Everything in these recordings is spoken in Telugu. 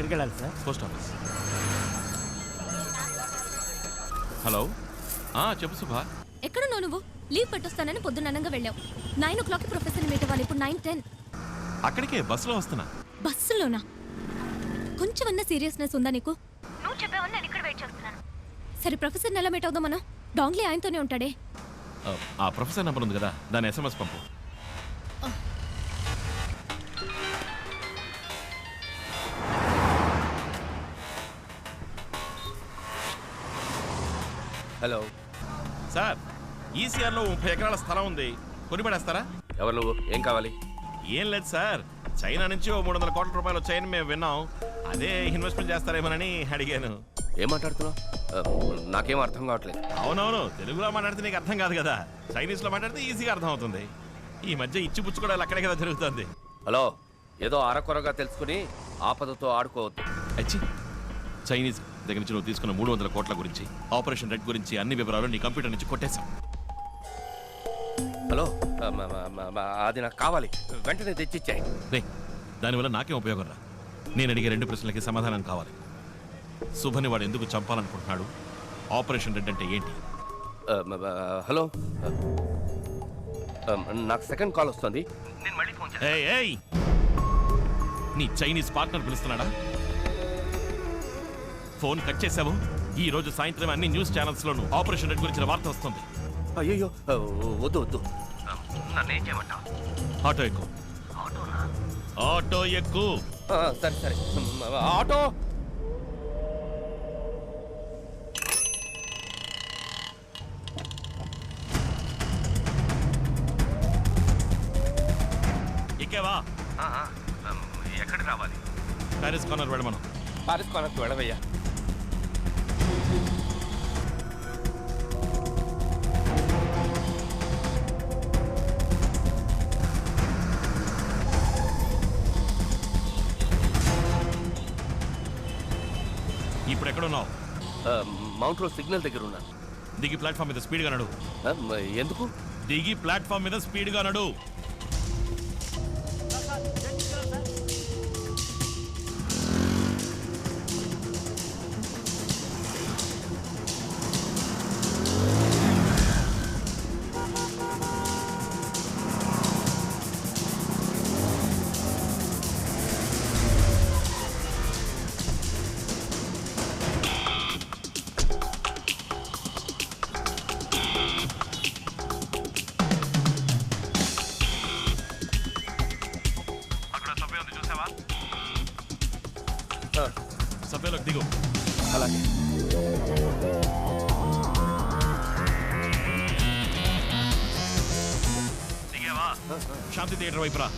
ఎక్కడికి వెళ్ళాలి సార్? Post office. హలో, చెప్పు సుభా. ఎక్కడున్నావు నువ్వు? లీవ్ పెట్టొస్తానని పొద్దున్ననంగా వెళ్ళావు. 9 o'clock ప్రొఫెసర్ మీట్ అవ్వాలి. ఇప్పుడు 9:10. అక్కడికే బస్సులో వస్తున్నా. బస్సులోనా? కొంచెమన్నా సీరియస్నెస్ ఉందా నీకు? నువ్వు చెప్పావని నేను ఇక్కడ వెయిట్ చేస్తున్నాను. సరే, ప్రొఫెసర్ని ఎలా మీట్ అవుదాం మనం? డాంగ్లీ ఆయనతోనే ఉంటాడే. ఆ ప్రొఫెసర్ నెంబర్ ఉంది కదా, దాని SMS పంపు. హలో సార్, ఈసీఆర్లో 30 ఎకరాల స్థలం ఉంది, కొనిపడేస్తారా? ఎవరు నువ్వు? ఏం కావాలి? ఏం లేదు సార్, చైనా నుంచి 300 కోట్ల రూపాయలు వచ్చాయని మేము విన్నాం. అదే ఇన్వెస్ట్మెంట్ చేస్తారేమోనని అడిగాను. ఏం మాట్లాడుతున్నావు? నాకేం అర్థం కావట్లేదు. అవునవును, తెలుగులో మాట్లాడితే నీకు అర్థం కాదు కదా, చైనీస్లో మాట్లాడితే ఈజీగా అర్థం అవుతుంది. ఈ మధ్య ఇచ్చిపుచ్చుకోవడాలు అక్కడే కదా జరుగుతుంది. హలో, ఏదో అరకొరగా తెలుసుకుని ఆపదతో ఆడుకోవద్దు. అచ్చి, చైనీస్ దగ్గర నుంచి నువ్వు తీసుకున్న 300 కోట్ల గురించి, ఆపరేషన్ రెడ్ గురించి అన్ని వివరాలు నీ కంప్యూటర్ నుంచి కొట్టేశాం. హలో, అది నాకు కావాలి, వెంటనే తెచ్చిచ్చాయి. రే, దానివల్ల నాకేం ఉపయోగం రా? నేను అడిగే 2 ప్రశ్నలకి సమాధానం కావాలి. శుభని వాడు ఎందుకు చంపాలనుకుంటున్నాడు? ఆపరేషన్ రెడ్ అంటే ఏంటి? హలో, నాకు సెకండ్ కాల్ వస్తుంది, నేను మళ్ళీ ఫోన్ చేస్తాను. ఏయ్, నీ చైనీస్ పార్ట్నర్ పిలుస్తున్నాడా? ఫోన్ కట్ చేసావు. ఈ రోజు సాయంత్రం అన్ని న్యూస్ ఛానల్స్ లోను ఆపరేషన్ రెడ్ గురించిన వార్త వస్తుంది. అయ్యో, వద్దు వద్దు, నన్నేం చేయమంటావు? ఆటో ఎక్కు. ఆటో ఎక్కు. సరే సరే, ఆటో. ఎక్కేవా? ఎక్కడికి రావాలి? ప్యారిస్ కార్నర్ వెళ్ళమను. పారిస్ కార్నర్కి వెళ్ళవయ్యా. ఇప్పుడు ఎక్కడున్నావు? మౌంట్ రోడ్ సిగ్నల్ దగ్గర ఉన్నాను. దిగి ప్లాట్ఫామ్ మీద స్పీడ్గా నడు. ఎందుకు? దిగి ప్లాట్ఫామ్ మీద స్పీడ్గా నడు. సభ్యులకు దిగు. అలాగే. దిగావా? శాంతి థియేటర్ వైపు రా.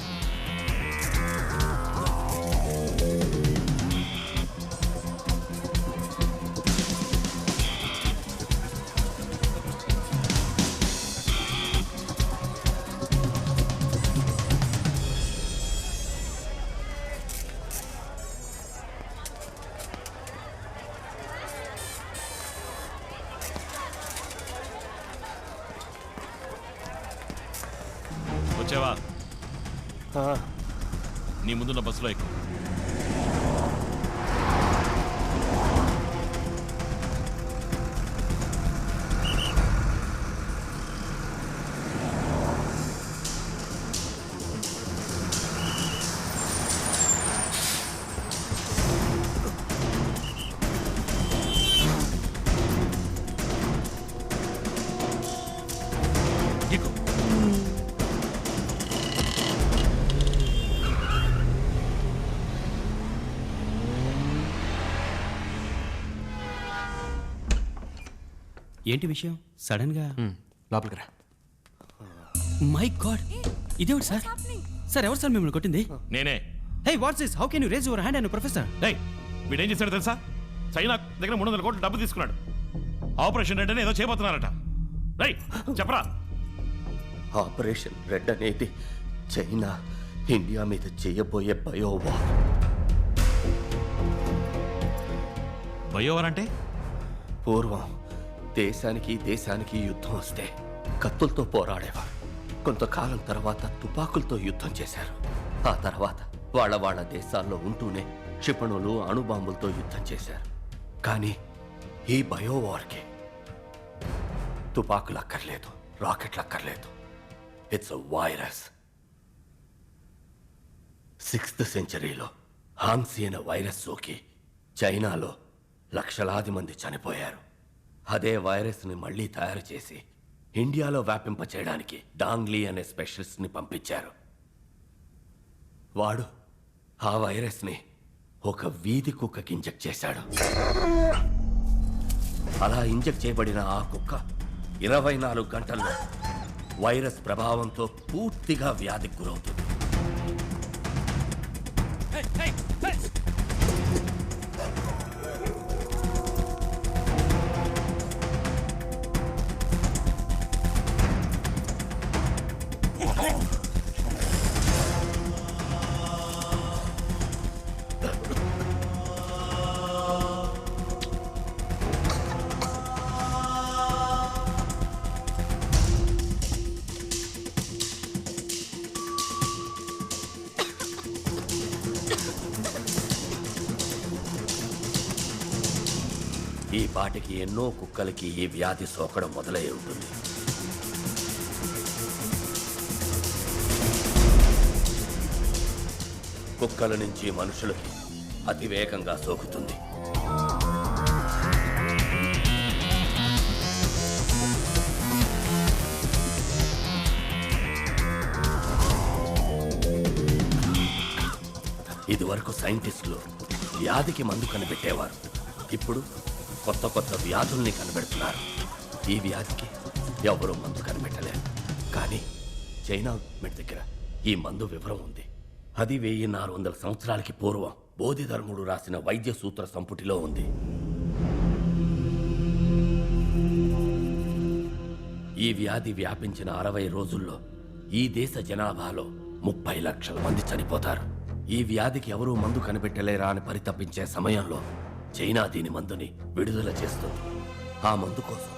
వచ్చావా? నీ ముందున్న బస్సులో ఎక్కువ. ఏంటి విషయం? సడన్ గా లోపలికి రా. మై గాడ్, ఇదేమిటి సార్? సార్, ఎవరు సార్ మిమ్మల్ని కొట్టింది? నేనే. Hey, what's this? How can you raise your hand and professor? వీడేం చేశాడు తెలుసా? చైనా దగ్గర 300 కోట్లు డబ్బు తీసుకున్నాడు. ఆపరేషన్ రెడ్ అని ఏదో చేయబోతున్నారట. రైట్, చెప్పరా? ఆపరేషన్ రెడ్ అనేది చైనా ఇండియా మీద చేయబోయే బయోవార్. బయోవార్ అంటే? పూర్వం దేశానికి యుద్ధం వస్తే కత్తులతో పోరాడేవారు. కొంతకాలం తర్వాత తుపాకులతో యుద్ధం చేశారు. ఆ తర్వాత వాళ్ళ దేశాల్లో ఉంటూనే క్షిపణులు అణుబాంబులతో యుద్ధం చేశారు. కానీ ఈ బయోవార్కి తుపాకులు అక్కర్లేదు, రాకెట్లు అక్కర్లేదు. It's a virus. 6th సెంచరీలో హాన్సీ అనే వైరస్ సోకి చైనాలో లక్షలాది మంది చనిపోయారు. అదే వైరస్ని మళ్ళీ తయారు చేసి ఇండియాలో వ్యాపింపచేయడానికి డాంగ్లీ అనే స్పెషలిస్ట్ని పంపించారు. వాడు ఆ వైరస్ని ఒక వీధి కుక్కకి ఇంజెక్ట్ చేశాడు. అలా ఇంజెక్ట్ చేయబడిన ఆ కుక్క 24 గంటల్లో వైరస్ ప్రభావంతో పూర్తిగా వ్యాధికి గురవుతుంది. ఈ పాటికి ఎన్నో కుక్కలకి ఈ వ్యాధి సోకడం మొదలై ఉంటుంది. కుక్కల నుంచి మనుషులకి అతివేగంగా సోకుతుంది. ఇదివరకు సైంటిస్టులు వ్యాధికి మందు కనిపెట్టేవారు. ఇప్పుడు కొత్త కొత్త వ్యాధుల్ని కనిపెడుతున్నారు. ఈ వ్యాధికి ఎవరూ మందు కనిపెట్టలేరు. కానీ చైనా గవర్నమెంట్ దగ్గర ఈ మందు వివరం ఉంది. అది 1400 సంవత్సరాలకి పూర్వం బోధిధర్ముడు రాసిన వైద్య సూత్ర సంపుటిలో ఉంది. ఈ వ్యాధి వ్యాపించిన 60 రోజుల్లో ఈ దేశ జనాభాలో 30 లక్షల మంది చనిపోతారు. ఈ వ్యాధికి ఎవరూ మందు కనిపెట్టలేరా అని పరితపించే సమయంలో చైనా దీని మందుని విడుదల చేస్తుంది. ఆ మందు కోసం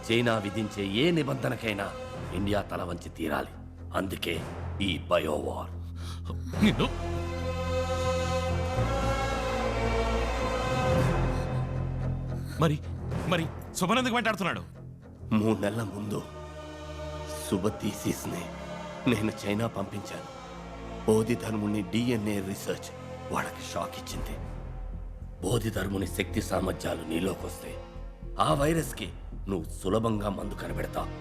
చైనా విధించే ఏ నిబంధనకైనా ఇండియా తల వంచి తీరాలి. అందుకే ఈ బయోవార్. మరి మరి శుభన్ ఎందుకు వెంటాడుతున్నాడు? 3 నెలల ముందు సుబతీసిస్ని నేను చైనా పంపించాను. బోధిధర్ముని DNA రీసెర్చ్ వాళ్ళకి షాక్ ఇచ్చింది. బోధిధర్ముని శక్తి సామర్థ్యాలు నీలోకొస్తే ఆ వైరస్కి నువ్వు సులభంగా మందు కనిపెడతావు.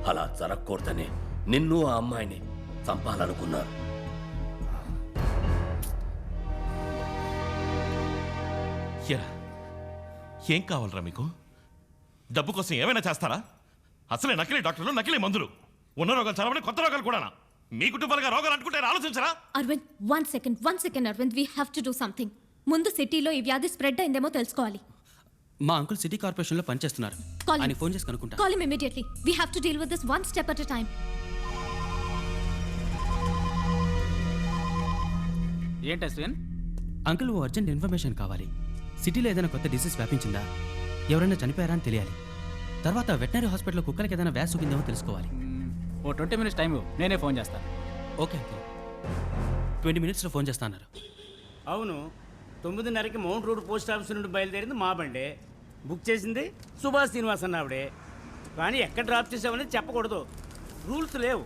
అలా జరగకూడదనే నిన్ను ఆ అమ్మాయిని చంపాలనుకున్నారు. ఏం కావాలరా మీకు? డబ్బు కోసం ఏమైనా చేస్తారా? అసలే నకిలీ డాక్టర్లు, నకిలీ మందులు. ఉన్న రోగాలు చదవని కొత్త రోగాలు కూడానా? మీ కుటుంబాలుగా రోగాలు అంటుకుంటే ఆలోచించరా? Aravind, one second Aravind, we have to do something. ముందు సిటీలో ఈ వ్యాధి స్ప్రెడ్ అయిందేమో తెలుసుకోవాలి. మా అంకుల్ సిటీ కార్పొరేషన్లో పనిచేస్తున్నారు. Call him. ఆయన ఫోన్ చేసి కనుక్కుంటా. Call him immediately. We have to deal with this one step at a time. ఏంటి అశ్విన్? అంకుల్ ఓ అర్జెంట్ ఇన్ఫర్మేషన్ కావాలి. సిటీలో ఏదైనా కొత్త డిసీజ్ వ్యాపించిందా, ఎవరైనా చనిపోయారా అని తెలియాలి. తర్వాత వెటనరీ హాస్పిటల్లో కుక్కలకి ఏదైనా వ్యాధి సోకిందేమో తెలుసుకోవాలి. ఓ 20 minutes టైం నేనే ఫోన్ చేస్తాను. ఓకే అంకుల్, 20 minutesలో ఫోన్ చేస్తా అన్నారు. అవును, 9:30కి మౌంట్ రోడ్ పోస్ట్ ఆఫీస్ నుండి బయలుదేరింది మా బండే. బుక్ చేసింది సుభాష్ శ్రీనివాస్ అన్న ఆవిడే. కానీ ఎక్కడ డ్రాప్ చేసామనేది చెప్పకూడదు. రూల్స్ లేవు.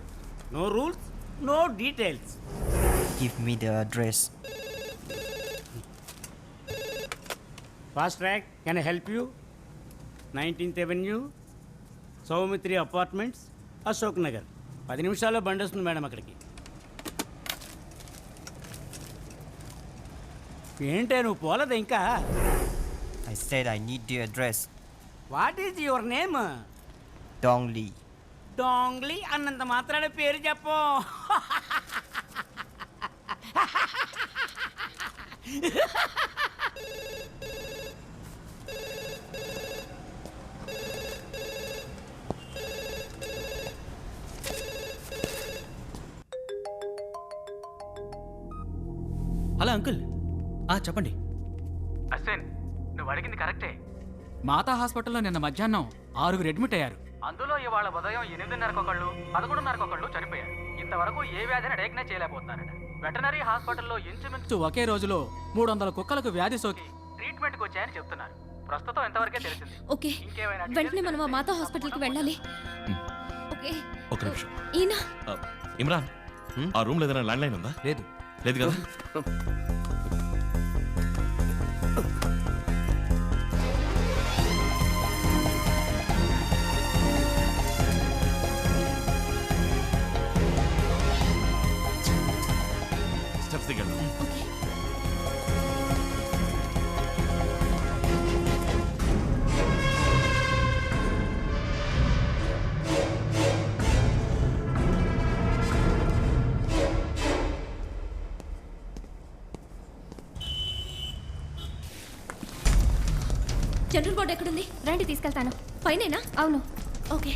No rules, no details. Give me the address. Fast track, can I help you? 19th Avenue, Saumitri apartments, Ashok Nagar. 10 నిమిషాల్లో బండి వస్తుంది మేడం అక్కడికి. ఏంటే నువ్వు పోలేదా ఇంకా? I said I need the address. What is your name? Dong Li. Dongli అన్నంత మాత్రాన పేరు చెప్పు. హలో అంకుల్, చెప్పండి. అశ్విన్, నువ్వు అడిగింది కరెక్టే. మాతా హాస్పిటల్లో నిన్న మధ్యాహ్నం 6 అడ్మిట్ అయ్యారు. అందులో ఇవాళ ఉదయం 8:30 ఒకళ్ళు, 11:30 ఒకళ్ళు చనిపోయారు. ఇంతవరకు ఏ వ్యాధిని డయాగ్నైజ్ చేయలేకపోతున్నారట. వెటనరీ హాస్పిటల్లో ఇంచుమించు ఒకే రోజులో 300 కుక్కలకు వ్యాధి సోకి ట్రీట్మెంట్కి వచ్చాయని చెప్తున్నారు. ప్రస్తుతం ఇంతవరకే తెలిసింది. ఓకే ఇంకేమైనా వెంటనే మనం ఆ మాతా హాస్పిటల్కి వెళ్ళాలి. ఓకే ఒక నిమిషం ఈయన ఇమ్రాన్, ఆ రూమ్ లో ఏదైనా ల్యాండ్ లైన్ ఉందా? లేదు. లేదు కదా? స్టెప్స్ దిగండి. ఓకే జనరల్ బోర్డు ఎక్కడుంది? రండి తీసుకెళ్తాను. పైనేనా? అవును. ఓకే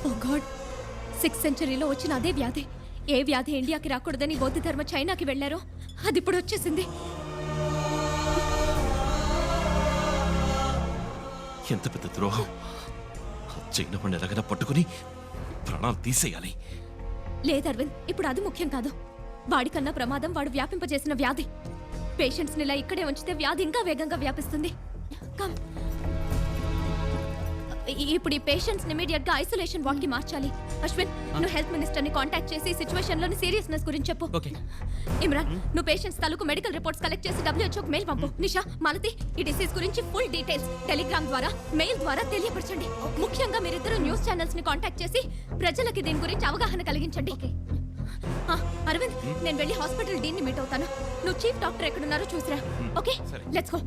ఓ గాడ్, 6th సెంచరీలో వచ్చిన అదే వ్యాధి. ఏ వ్యాధి ఇండియాకి రాకూడదని బౌద్ధ ధర్మ చైనాకి వెళ్లారో అది ఇప్పుడు వచ్చేసింది. ఎంత పెద్ద ద్రోహం! చైనా పండు ఎలాగైనా పట్టుకుని ప్రాణాలు తీసేయాలి. లేదు అరవింద్, ఇప్పుడు అది ముఖ్యం కాదు. వాడికన్నా ప్రమాదం వాడు వ్యాపింపజేసిన వ్యాధి. పేషెంట్స్ ని ఇలా ఇక్కడే ఉంచితే వ్యాధి ఇంకా వేగంగా వ్యాపిస్తుంది. కమ్. ఇప్పుడు ఈ పేషెంట్స్ ని ఇమీడియట్ గా ఐసోలేషన్ వార్డ్ కి మార్చాలి. అశ్విన్, నువ్వు హెల్త్ మినిస్టర్ ని కాంటాక్ట్ చేసి సిచువేషన్ లోని సీరియస్నెస్ గురించి చెప్పు. ఓకే. ఇమ్రాన్, నువ్వు పేషెంట్స్ తాలూకు మెడికల్ రిపోర్ట్స్ కలెక్ట్ చేసి WHO కి మెయిల్ పంపు. నిషా, మాలతి, ఈ డిసీజ్ గురించి ఫుల్ డీటెయిల్స్ టెలిగ్రామ్ ద్వారా, మెయిల్ ద్వారా తెలియపరచండి. ముఖ్యంగా మీరిద్దరు న్యూస్ ఛానల్స్ ని కాంటాక్ట్ చేసి ప్రజలకి దీని గురించి అవగాహన కలిగించండి. అరవింద్, నేను వెళ్ళి హాస్పిటల్ డీన్ ని మీట్ అవుతాను. నువ్వు చీఫ్ డాక్టర్ ఎక్కడున్నారో చూసిరా. Okay, let's go.